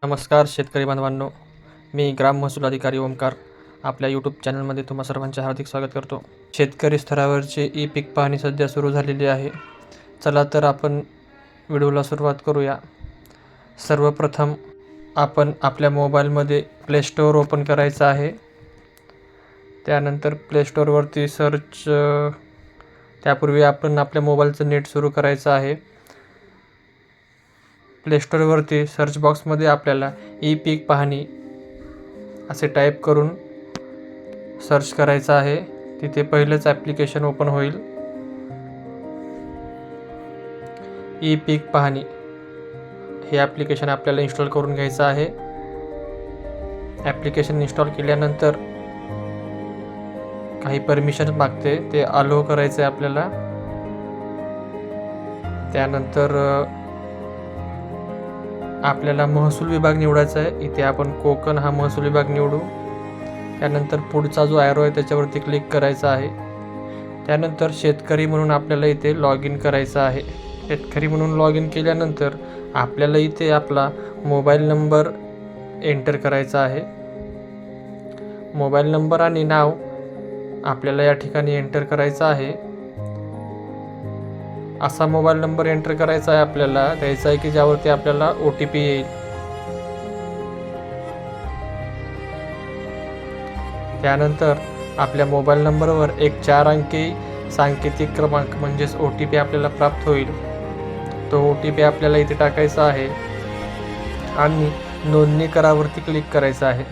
नमस्कार शेतकरी बांधवांनो, मी ग्राम महसूल अधिकारी ओमकार आपल्या यूट्यूब चॅनलमध्ये तुम्हा सर्वांचे हार्दिक स्वागत करतो। शेतकरी स्तरावरची ई पीक पाहणी सध्या सुरू झालेली आहे। चला तर आपण व्हिडिओला सुरुवात करूया। सर्वप्रथम आपण आपल्या मोबाईलमध्ये प्ले स्टोअर ओपन करायचं आहे। त्यानंतर प्ले स्टोअरवरती सर्च, त्यापूर्वी आपण आपल्या मोबाईलचं नेट सुरू करायचं आहे। प्ले स्टोअरवरती सर्च बॉक्समध्ये आपल्याला ई पीक पाहणी असे टाईप करून सर्च करायचं आहे। तिथे पहिलंच ॲप्लिकेशन ओपन होईल, ई पीक पाहणी। हे ॲप्लिकेशन आपल्याला इन्स्टॉल करून घ्यायचं आहे। ॲप्लिकेशन इन्स्टॉल केल्यानंतर काही परमिशन मागते, ते अलो करायचे आपल्याला। त्यानंतर आपल्याला महसूल विभाग निवडायचा आहे। इथे आपण कोकण हा महसूल विभाग निवडू। त्यानंतर पुढचा जो ॲरो आहे त्याच्यावरती क्लिक करायचा आहे। त्यानंतर शेतकरी म्हणून आपल्याला इथे लॉग इन करायचं आहे। शेतकरी म्हणून लॉग इन केल्यानंतर आपल्याला इथे आपला मोबाईल नंबर एंटर करायचा आहे। मोबाईल नंबर आणि नाव आपल्याला या ठिकाणी एंटर करायचा आहे। असा मोबाईल नंबर एंटर करायचा आहे आपल्याला, द्यायचा आहे की ज्यावरती आपल्याला OTP येईल। त्यानंतर आपल्या मोबाईल नंबरवर एक 4 अंकी सांकेतिक क्रमांक म्हणजेच OTP आपल्याला प्राप्त होईल। तो OTP आपल्याला इथे टाकायचा आहे आणि नोंदणी करावरती क्लिक करायचं आहे।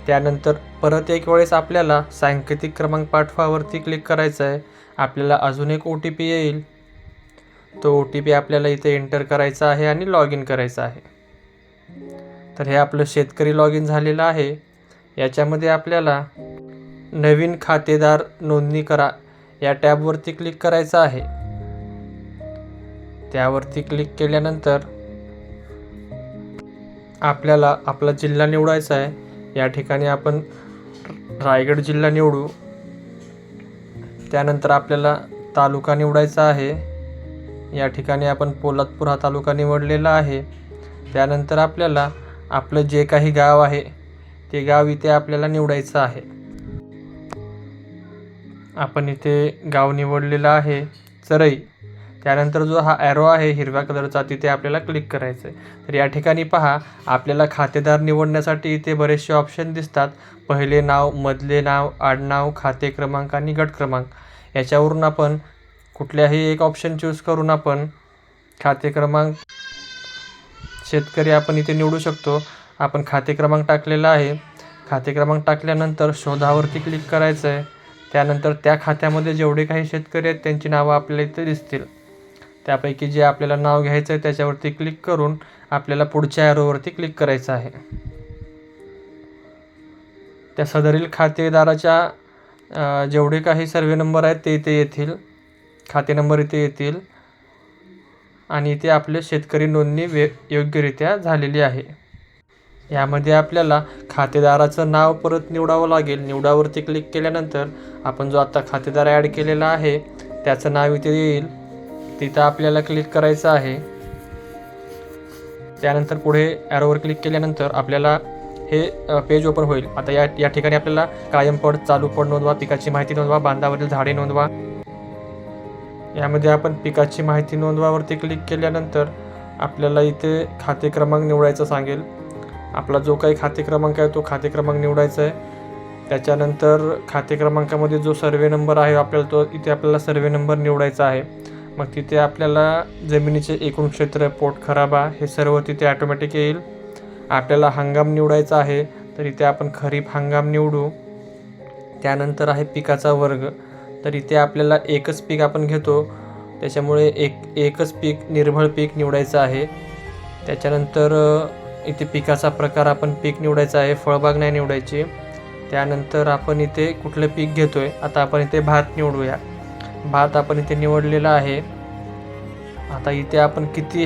त्यानंतर परत एक वेळेस आपल्याला सांकेतिक क्रमांक पाठवावरती क्लिक करायचं आहे। आपल्याला अजून एक OTP येईल, तो OTP आपल्याला इथे एंटर करायचा आहे आणि लॉग इन करायचं आहे। तर हे आपलं शेतकरी लॉग इन झालेलं आहे। याच्यामध्ये आपल्याला नवीन खातेदार नोंदणी करा या टॅबवरती क्लिक करायचं आहे। त्यावरती क्लिक केल्यानंतर आपल्याला आपला जिल्हा निवडायचा आहे। या ठिकाणी आपण रायगड जिल्हा निवडू। त्यानंतर आपल्याला तालुका निवडायचा आहे। या ठिकाणी आपण पोलादपूर हा तालुका निवडलेला आहे। त्यानंतर आपल्याला आपलं जे काही गाव आहे ते गाव इथे आपल्याला निवडायचं आहे। आपण इथे गाव निवडलेलं आहे चरई। त्यानंतर जो हा ॲरो आहे हिरव्या कलरचा, तिथे आपल्याला क्लिक करायचं आहे। तर या ठिकाणी पहा, आपल्याला खातेदार निवडण्यासाठी इथे बरेचसे ऑप्शन दिसतात। पहिले नाव, मधले नाव, आडनाव, खाते क्रमांक आणि गट क्रमांक। याच्यावरून आपण कुठल्याही एक ऑप्शन चूज करून आपण खाते क्रमांक शेतकरी आपण इथे निवडू शकतो। आपण खाते क्रमांक टाकलेला आहे। खाते क्रमांक टाकल्यानंतर शोधावरती क्लिक करायचं आहे। त्यानंतर त्या खात्यामध्ये जेवढे काही शेतकरी आहेत त्यांची नावं आपल्याला इथे दिसतील। त्यापैकी जे आपल्याला नाव घ्यायचं आहे त्याच्यावरती क्लिक करून आपल्याला पुढच्या ॲरोवरती क्लिक करायचं आहे। त्या सदरील खातेदाराच्या जेवढे काही सर्वे नंबर आहेत ते इथे येतील, खाते नंबर इथे येतील आणि इथे आपले शेतकरी नोंदणी योग्यरित्या झालेली आहे। यामध्ये आपल्याला खातेदाराचं नाव परत निवडावं लागेल। निवडावरती क्लिक केल्यानंतर आपण जो आता खातेदार ॲड केलेला आहे त्याचं नाव इथे येईल, तिथं आपल्याला क्लिक करायचं आहे। त्यानंतर पुढे ॲरोवर क्लिक केल्यानंतर आपल्याला हे पेज ओपन होईल। आता या ठिकाणी आपल्याला कायम पड, चालू पड नोंदवा, पिकाची माहिती नोंदवा, बांधावरील झाडे नोंदवा। यामध्ये आपण पिकाची माहिती नोंदवावरती क्लिक केल्यानंतर आपल्याला इथे खाते क्रमांक निवडायचा सांगेल। आपला जो काही खाते क्रमांक आहे तो खाते क्रमांक निवडायचा आहे। त्याच्यानंतर खाते क्रमांकामध्ये जो सर्वे नंबर आहे आपल्याला तो इथे आपल्याला सर्वे नंबर निवडायचा आहे। मग तिथे आपल्याला जमिनीचे एकूण क्षेत्र, पोटखराबा हे सर्व तिथे ऑटोमॅटिक येईल। आपल्याला हंगाम निवडायचा आहे, तर इथे आपण खरीप हंगाम निवडू। त्यानंतर आहे पिकाचा वर्ग, तर इथे आपल्याला एकच पीक आपण घेतो त्याच्यामुळे एकच पीक, निर्भळ पीक निवडायचं आहे। त्याच्यानंतर इथे पिकाचा प्रकार आपण पीक निवडायचा आहे, फळबाग नाही निवडायची। त्यानंतर आपण इथे कुठलं पीक घेतोय, आता आपण इथे भात निवडूया। भात आपण इथे निवडलेला आहे। आता इथे आपण किती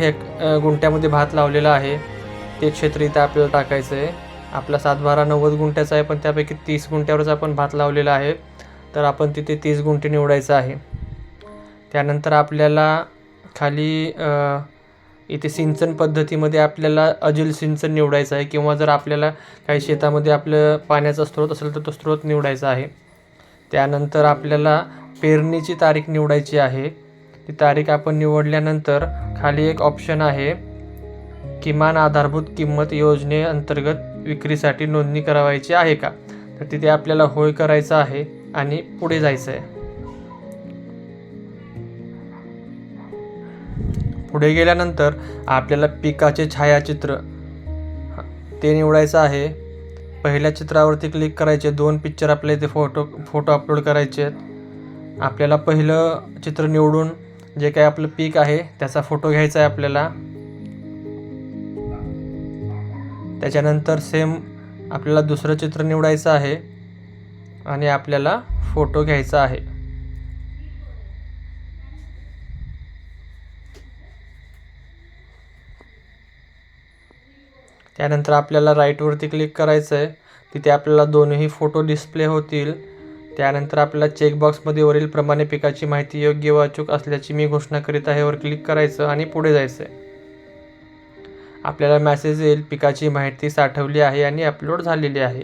गुंठ्यामध्ये भात लावलेला आहे ते क्षेत्र इथे आपल्याला टाकायचं आहे। आपला 7-12-90 गुंठ्याचा आहे, पण त्यापैकी 30 गुंठ्यावरच आपण भात लावलेला आहे, तर आपण तिथे 30 गुंठे निवडायचं आहे। त्यानंतर आपल्याला खाली इथे सिंचन पद्धतीमध्ये आपल्याला अजल सिंचन निवडायचं आहे, किंवा जर आपल्याला काही शेतामध्ये आपलं पाण्याचा स्रोत असेल तर तो स्रोत निवडायचा आहे. त्यानंतर आपल्याला पेरणीची तारीख निवडायची आहे. ती तारीख आपण निवडल्यानंतर खाली एक ऑप्शन आहे, किमान आधारभूत किंमत योजनेअंतर्गत विक्रीसाठी नोंदणी करावायची आहे का, तर तिथे आपल्याला होय करायचं आहे आणि पुढे जायचं आहे. पुढे गेल्यानंतर आपल्याला पिकाचे छायाचित्र ते निवडायचं आहे. पहिल्या चित्रावरती क्लिक करायचे. 2 पिक्चर आपल्या इथे फोटो अपलोड करायचे आहेत. आपल्याला पहिलं चित्र निवडून जे काही आपलं पीक आहे त्याचा फोटो घ्यायचा आहे आपल्याला. त्याच्यानंतर सेम आपल्याला दुसरं चित्र निवडायचं आहे आणि आपल्याला फोटो घ्यायचा आहे. त्यानंतर आपल्याला राईटवरती क्लिक करायचं आहे. तिथे आपल्याला दोन्ही फोटो डिस्प्ले होतील. त्यानंतर आपल्याला चेकबॉक्समध्ये वरील प्रमाणे पिकाची माहिती योग्य व अचूक असल्याची मी घोषणा करीत आहे वर क्लिक करायचं आणि पुढे जायचं आहे. आपल्याला मेसेज येईल, पिकाची माहिती साठवली आहे आणि अपलोड झालेली आहे.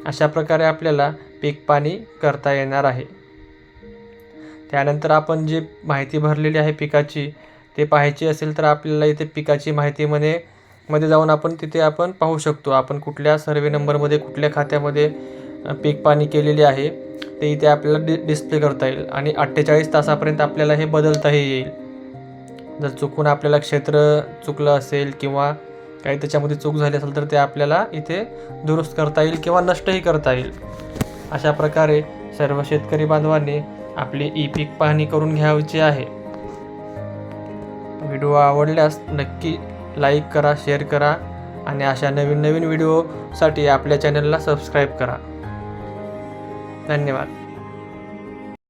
अशा प्रकारे आपल्याला पीक पाणी करता येणार आहे. त्यानंतर आपण जी माहिती भरलेली आहे पिकाची ते पाहायची असेल तर आपल्याला इथे पिकाची माहितीमध्ये जाऊन आपण तिथे पाहू शकतो. आपण कुठल्या सर्वे नंबरमध्ये कुठल्या खात्यामध्ये पीक पाणी केलेली आहे ते इथे आपल्याला डिस्प्ले करता येईल आणि 48 तासापर्यंत आपल्याला हे बदलताही येईल. जर चुकून आपल्याला क्षेत्र चुकलं असेल किंवा काही त्याच्यामध्ये चूक झाली असेल तर ते आपल्याला इथे दुरुस्त करता येईल किंवा नष्टही करता येईल. अशा प्रकारे सर्व शेतकरी बांधवांनी आपली ई पीक पाहणी करून घ्यायची आहे. व्हिडिओ आवडल्यास नक्की लाईक करा, शेअर करा आणि अशा नवीन व्हिडिओसाठी आपल्या चॅनलला सबस्क्राईब करा. धन्यवाद.